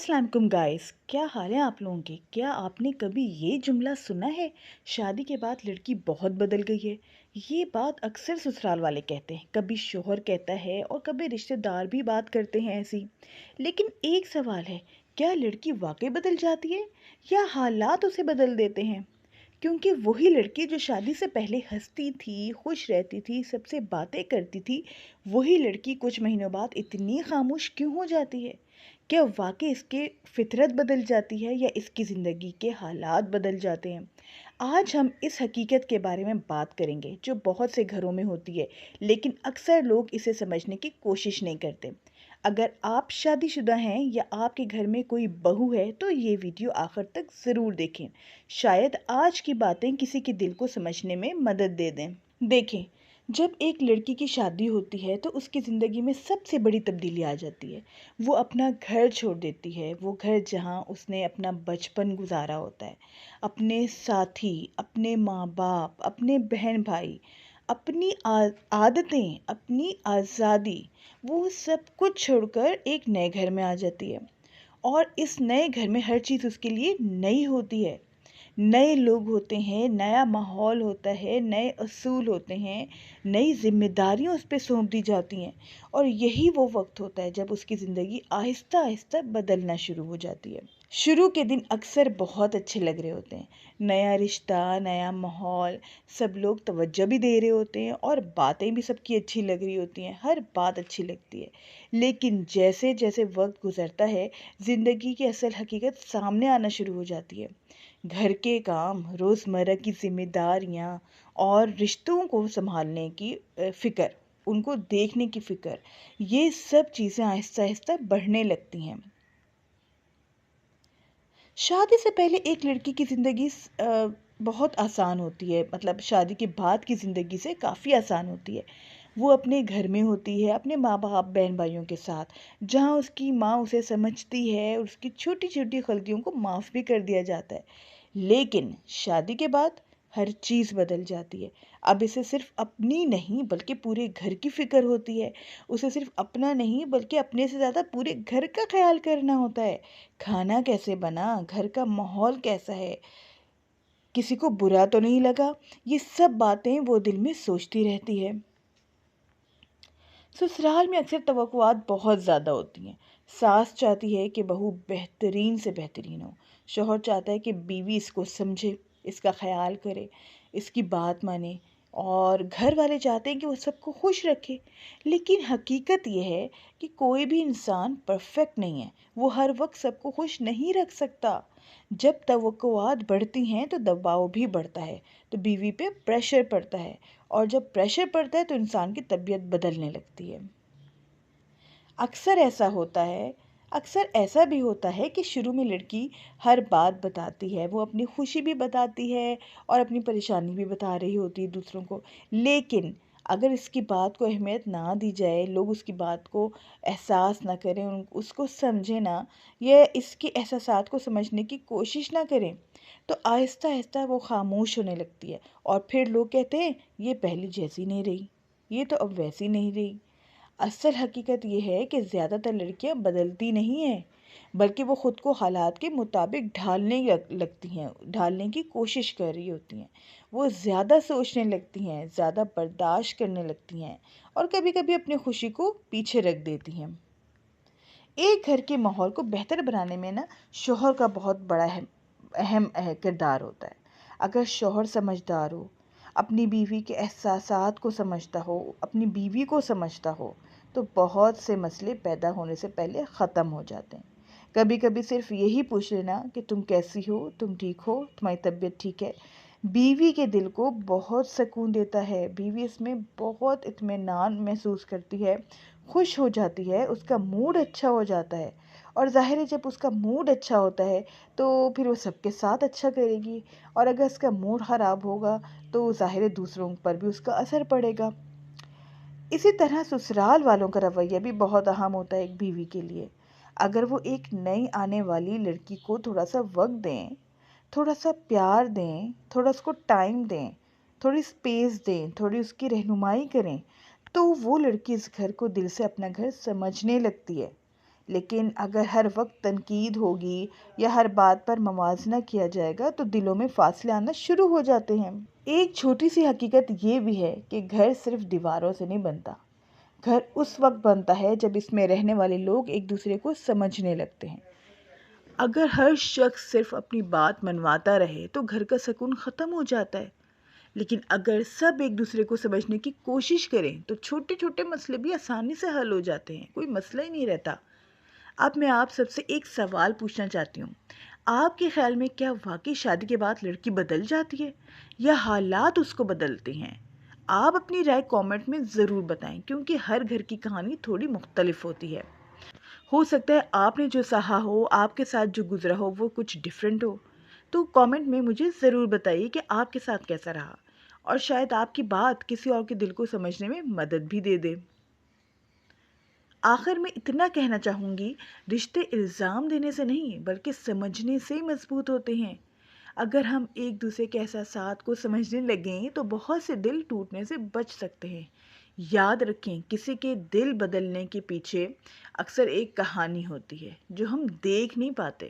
अस्सलाम वालेकुम गाइस, क्या हाल है आप लोगों के। क्या आपने कभी ये जुमला सुना है, शादी के बाद लड़की बहुत बदल गई है। ये बात अक्सर ससुराल वाले कहते हैं, कभी शोहर कहता है और कभी रिश्तेदार भी बात करते हैं ऐसी। लेकिन एक सवाल है, क्या लड़की वाकई बदल जाती है या हालात उसे बदल देते हैं। क्योंकि वही लड़की जो शादी से पहले हंसती थी, खुश रहती थी, सबसे बातें करती थी, वही लड़की कुछ महीनों बाद इतनी खामोश क्यों हो जाती है। क्या वाकई इसके फितरत बदल जाती है या इसकी ज़िंदगी के हालात बदल जाते हैं। आज हम इस हकीकत के बारे में बात करेंगे जो बहुत से घरों में होती है, लेकिन अक्सर लोग इसे समझने की कोशिश नहीं करते। अगर आप शादीशुदा हैं या आपके घर में कोई बहू है तो ये वीडियो आखिर तक ज़रूर देखें। शायद आज की बातें किसी के दिल को समझने में मदद दे दें। देखें, जब एक लड़की की शादी होती है तो उसकी ज़िंदगी में सबसे बड़ी तब्दीली आ जाती है। वो अपना घर छोड़ देती है, वो घर जहाँ उसने अपना बचपन गुजारा होता है, अपने साथी, अपने माँ बाप, अपने बहन भाई, अपनी आदतें, अपनी आज़ादी, वो सब कुछ छोड़कर एक नए घर में आ जाती है। और इस नए घर में हर चीज़ उसके लिए नई होती है। नए लोग होते हैं, नया माहौल होता है, नए असूल होते हैं, नई जिम्मेदारियां उस पर सौंप दी जाती हैं। और यही वो वक्त होता है जब उसकी ज़िंदगी आहिस्ता आहिस्ता बदलना शुरू हो जाती है। शुरू के दिन अक्सर बहुत अच्छे लग रहे होते हैं, नया रिश्ता, नया माहौल, सब लोग तवज्जो भी दे रहे होते हैं और बातें भी सबकी अच्छी लग रही होती हैं, हर बात अच्छी लगती है। लेकिन जैसे जैसे वक्त गुजरता है, ज़िंदगी की असल हकीकत सामने आना शुरू हो जाती है। घर के काम, रोज़मर्रा की ज़िम्मेदारियाँ और रिश्तों को संभालने की फ़िक्र, उनको देखने की फ़िक्र, ये सब चीज़ें आहिस्ता आहिस्ता बढ़ने लगती हैं। शादी से पहले एक लड़की की ज़िंदगी बहुत आसान होती है, मतलब शादी के बाद की ज़िंदगी से काफ़ी आसान होती है। वो अपने घर में होती है, अपने माँ बाप, बहन भाइयों के साथ, जहाँ उसकी माँ उसे समझती है और उसकी छोटी छोटी गलतियों को माफ़ भी कर दिया जाता है। लेकिन शादी के बाद हर चीज़ बदल जाती है। अब इसे सिर्फ अपनी नहीं बल्कि पूरे घर की फ़िक्र होती है। उसे सिर्फ अपना नहीं बल्कि अपने से ज़्यादा पूरे घर का ख्याल करना होता है। खाना कैसे बना, घर का माहौल कैसा है, किसी को बुरा तो नहीं लगा, ये सब बातें वो दिल में सोचती रहती है। ससुराल में अक्सर तवक्कुआत बहुत ज़्यादा होती हैं। सास चाहती है कि बहू बेहतरीन से बेहतरीन हो। शौहर चाहता है कि बीवी इसको समझे, इसका ख्याल करे, इसकी बात माने। और घर वाले चाहते हैं कि वो सबको खुश रखे। लेकिन हकीकत यह है कि कोई भी इंसान परफेक्ट नहीं है, वो हर वक्त सबको खुश नहीं रख सकता। जब तवक्कुआत बढ़ती हैं तो दबाव भी बढ़ता है, तो बीवी पे प्रेशर पड़ता है। और जब प्रेशर पड़ता है तो इंसान की तबीयत बदलने लगती है। अक्सर ऐसा होता है अक्सर ऐसा भी होता है कि शुरू में लड़की हर बात बताती है, वो अपनी खुशी भी बताती है और अपनी परेशानी भी बता रही होती है दूसरों को। लेकिन अगर इसकी बात को अहमियत ना दी जाए, लोग उसकी बात को एहसास ना करें, उसको समझें ना, या इसके एहसासात को समझने की कोशिश ना करें, तो आहिस्ता आहिस्ता वो खामोश होने लगती है। और फिर लोग कहते हैं, ये पहली जैसी नहीं रही, ये तो अब वैसी नहीं रही। असल हकीकत ये है कि ज़्यादातर लड़कियां बदलती नहीं हैं, बल्कि वो ख़ुद को हालात के मुताबिक लगती हैं, ढालने की कोशिश कर रही होती हैं। वो ज़्यादा सोचने लगती हैं, ज़्यादा बर्दाश्त करने लगती हैं और कभी कभी अपनी खुशी को पीछे रख देती हैं। एक घर के माहौल को बेहतर बनाने में ना शौहर का बहुत बड़ा अहम किरदार होता है। अगर शौहर समझदार हो, अपनी बीवी के एहसासात को समझता हो, अपनी बीवी को समझता हो, तो बहुत से मसले पैदा होने से पहले ख़त्म हो जाते हैं। कभी कभी सिर्फ यही पूछ लेना कि तुम कैसी हो, तुम ठीक हो, तुम्हारी तबीयत ठीक है, बीवी के दिल को बहुत सुकून देता है। बीवी इसमें बहुत इत्मीनान महसूस करती है, खुश हो जाती है, उसका मूड अच्छा हो जाता है। और ज़ाहिर है जब उसका मूड अच्छा होता है तो फिर वो सबके साथ अच्छा करेगी। और अगर उसका मूड ख़राब होगा तो ज़ाहिर है दूसरों पर भी उसका असर पड़ेगा। इसी तरह ससुराल वालों का रवैया भी बहुत अहम होता है एक बीवी के लिए। अगर वो एक नई आने वाली लड़की को थोड़ा सा वक्त दें, थोड़ा सा प्यार दें, थोड़ा उसको टाइम दें, थोड़ी स्पेस दें, थोड़ी उसकी रहनुमाई करें, तो वो लड़की इस घर को दिल से अपना घर समझने लगती है। لیکن اگر ہر وقت تنقید ہوگی یا ہر بات پر موازنہ کیا جائے گا تو دلوں میں فاصلے آنا شروع ہو جاتے ہیں۔ ایک چھوٹی سی حقیقت یہ بھی ہے کہ گھر صرف دیواروں سے نہیں بنتا۔ گھر اس وقت بنتا ہے جب اس میں رہنے والے لوگ ایک دوسرے کو سمجھنے لگتے ہیں۔ اگر ہر شخص صرف اپنی بات منواتا رہے تو گھر کا سکون ختم ہو جاتا ہے، لیکن اگر سب ایک دوسرے کو سمجھنے کی کوشش کریں تو چھوٹے چھوٹے مسئلے بھی آسانی سے حل ہو جاتے ہیں، کوئی مسئلہ ہی نہیں رہتا۔ اب میں آپ سب سے ایک سوال پوچھنا چاہتی ہوں، آپ کے خیال میں کیا واقعی شادی کے بعد لڑکی بدل جاتی ہے یا حالات اس کو بدلتے ہیں؟ آپ اپنی رائے کامنٹ میں ضرور بتائیں، کیونکہ ہر گھر کی کہانی تھوڑی مختلف ہوتی ہے۔ ہو سکتا ہے آپ نے جو سہا ہو، آپ کے ساتھ جو گزرا ہو وہ کچھ ڈیفرنٹ ہو، تو کامنٹ میں مجھے ضرور بتائیے کہ آپ کے ساتھ کیسا رہا، اور شاید آپ کی بات کسی اور کے دل کو سمجھنے میں مدد بھی دے دے۔ آخر میں اتنا کہنا چاہوں گی، رشتے الزام دینے سے نہیں بلکہ سمجھنے سے ہی مضبوط ہوتے ہیں۔ اگر ہم ایک دوسرے کے احساسات کو سمجھنے لگیں تو بہت سے دل ٹوٹنے سے بچ سکتے ہیں۔ یاد رکھیں، کسی کے دل بدلنے کے پیچھے اکثر ایک کہانی ہوتی ہے جو ہم دیکھ نہیں پاتے۔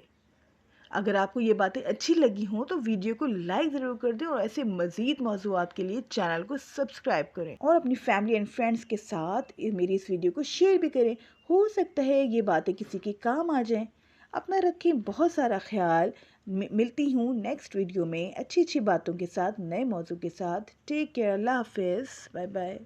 اگر آپ کو یہ باتیں اچھی لگی ہوں تو ویڈیو کو لائک ضرور کر دیں، اور ایسے مزید موضوعات کے لیے چینل کو سبسکرائب کریں، اور اپنی فیملی اینڈ فرینڈس کے ساتھ میری اس ویڈیو کو شیئر بھی کریں۔ ہو سکتا ہے یہ باتیں کسی کے کام آ جائیں۔ اپنا رکھیں بہت سارا خیال۔ ملتی ہوں نیکسٹ ویڈیو میں اچھی اچھی باتوں کے ساتھ، نئے موضوع کے ساتھ۔ ٹیک کیئر، اللہ حافظ، بائے بائے۔